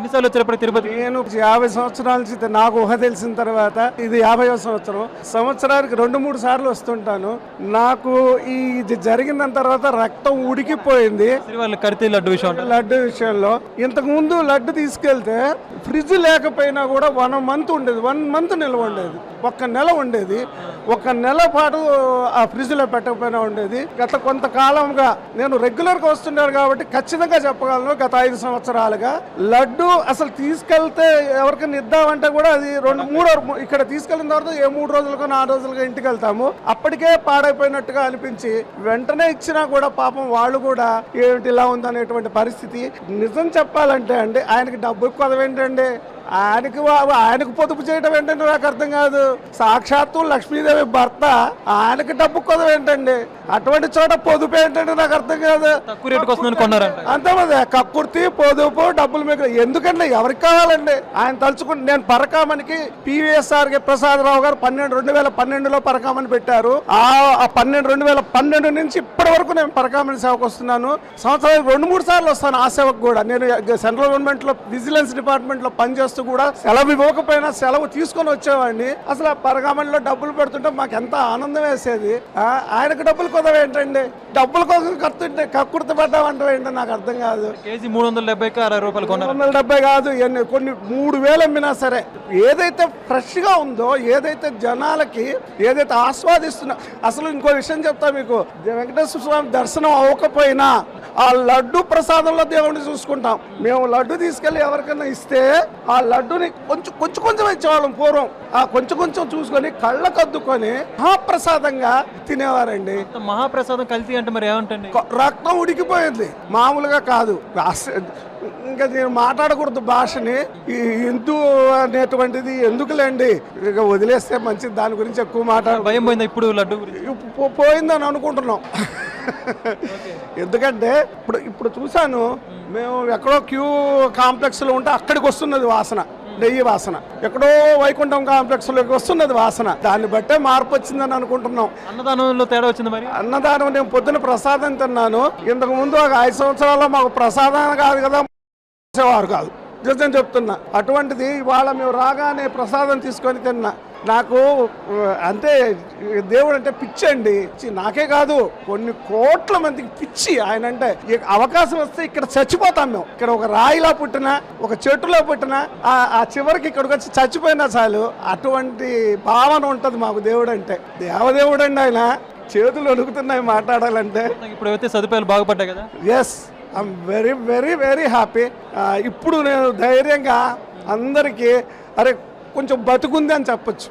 ఎన్నిసార్లు వచ్చారు తిరుపతి? నేను 50 సంవత్సరాల నుంచి నాకు ఊహ తెలిసిన తర్వాత ఇది 50వ సంవత్సరం. సంవత్సరానికి 2-3 సార్లు వస్తుంటాను. నాకు ఇది జరిగిన తర్వాత రక్తం ఉడికిపోయింది లడ్డు విషయంలో. ఇంతకు ముందు లడ్డు తీసుకెళ్తే ఫ్రిడ్జ్ లేకపోయినా కూడా 1 మంత్ ఉండేది, 1 మంత్ నిల్వ ఉండేది, 1 నెల ఉండేది. 1 నెల పాటు ఆ ఫ్రిడ్జ్ లో పెట్టకపోయినా ఉండేది. గత కొంతకాలంగా నేను రెగ్యులర్ గా వస్తున్నాను కాబట్టి ఖచ్చితంగా చెప్పగలను, గత 5 సంవత్సరాలుగా లడ్డు అసలు తీసుకెళ్తే ఎవరికైనా ఇద్దామంటే కూడా అది 2-3 ఇక్కడ తీసుకెళ్ళిన తర్వాత 3 రోజులకో 4 రోజులకో ఇంటికి వెళ్తాము. అప్పటికే పాడైపోయినట్టుగా అనిపించి వెంటనే ఇచ్చినా కూడా పాపం వాళ్ళు కూడా ఏమిటి ఇలా ఉందనేటువంటి పరిస్థితి. నిజం చెప్పాలంటే అండి, ఆయనకి డబ్బు కొదవేంటండి, ఆయనకు పొదుపు చేయడం ఏంటంటే నాకు అర్థం కాదు. సాక్షాత్తు లక్ష్మీదేవి భర్త, ఆయనకి డబ్బు కొదవ ఏంటండి? అటువంటి చోట పొదుపు ఏంటంటే నాకు అర్థం కాదు. అంతేమంది కక్కుర్తి, పొదుపు, డబ్బులు మీకు ఎందుకండి? ఎవరికి కావాలండి? ఆయన తలుచుకుంటే నేను పరకామనికి PVSR ప్రసాదరావు గారు 2012లో పరకామని పెట్టారు. ఆ 2012 నుంచి ఇప్పటి వరకు నేను పరకామని సేవకు వస్తున్నాను. సంవత్సరానికి 2-3 సార్లు వస్తాను ఆ సేవకు కూడా. నేను సెంట్రల్ గవర్నమెంట్ లో విజిలెన్స్ డిపార్ట్మెంట్ లో పనిచేస్తూ కూడా సెలవు ఇవ్వకపోయినా సెలవు తీసుకొని వచ్చేవాడిని. అసలు ఆ పరకామణిలో డబ్బులు పెడుతుంటే మాకు ఎంత ఆనందం వేసేది. ఆయనకు డబ్బులు కొదవ ఏంటండి? డబ్బుల కోసం కక్కుర్తి పడ్డామంటే ఏంటో నాకు అర్థం కాదు. కేజీ 370 370 కాదు, కొన్ని 3000 అమ్మినా సరే ఏదైతే ఫ్రెష్ గా ఉందో, ఏదైతే జనాలకి ఏదైతే ఆస్వాదిస్తున్నా. అసలు ఇంకో విషయం చెప్తా మీకు, వెంకటేశ్వర స్వామి దర్శనం అవ్వకపోయినా ఆ లడ్డు ప్రసాదంలో దేవుడిని చూసుకుంటాం. మేము లడ్డు తీసుకెళ్లి ఎవరికైనా ఇస్తే ఆ లడ్డుని కొంచెం ఇచ్చేవాళ్ళం పూర్వం. ఆ కొంచెం చూసుకొని కళ్ళకద్దుకొని మహాప్రసాదంగా తినేవారండి. మహాప్రసాదం కల్తీ అంటే మరి ఏమంటండి? రక్తం ఉడికిపోయింది, మామూలుగా కాదు. ఇంకా నేను మాట్లాడకూడదు భాషని. ఈ హిందూ అనేటువంటిది ఎందుకులేండి, ఇక వదిలేస్తే మంచిది. దాని గురించి ఎక్కువ భయం పోయిందా ఇప్పుడు? లడ్డు పోయిందని అనుకుంటున్నాం. ఎందుకంటే ఇప్పుడు చూసాను, మేము ఎక్కడో క్యూ కాంప్లెక్స్ లో ఉంటే అక్కడికి వస్తున్నది వాసన, నెయ్యి వాసన. ఎక్కడో వైకుంఠం కాంప్లెక్స్ లోకి వస్తున్నది వాసన. దాన్ని బట్టే మార్పు వచ్చిందని అనుకుంటున్నాం. అన్నదానంలో తేడా వచ్చింది మరి? అన్నదానం నేను పొద్దున ప్రసాదం తిన్నాను. ఇంతకు ముందు ఒక 5 సంవత్సరాల్లో మాకు ప్రసాదం కాదు కదా, వారు కాదు, నిజం చెప్తున్నా. అటువంటిది ఇవాళ మేము రాగానే ప్రసాదం తీసుకొని తిన్నా. నాకు అంటే దేవుడు అంటే పిచ్చి అండి. నాకే కాదు, కొన్ని కోట్ల మందికి పిచ్చి ఆయన అంటే. అవకాశం వస్తే ఇక్కడ చచ్చిపోతాం మేము. ఇక్కడ ఒక రాయిలా పుట్టినా, ఒక చెట్టులో పుట్టినా, ఆ చివరికి ఇక్కడికి వచ్చి చచ్చిపోయినా చాలు, అటువంటి భావన ఉంటది మాకు దేవుడు అంటే. దేవదేవుడు అండి ఆయన. చేతులు అడుగుతున్నాయి మాట్లాడాలంటే. ఇప్పుడైతే సదుపాయాలు బాగుపడ్డాయి కదా? Yes, I'm very very very happy. ఇప్పుడు నేను ధైర్యంగా అందరికీ అరే కొంచెం బతుకుంది అని చెప్పొచ్చు.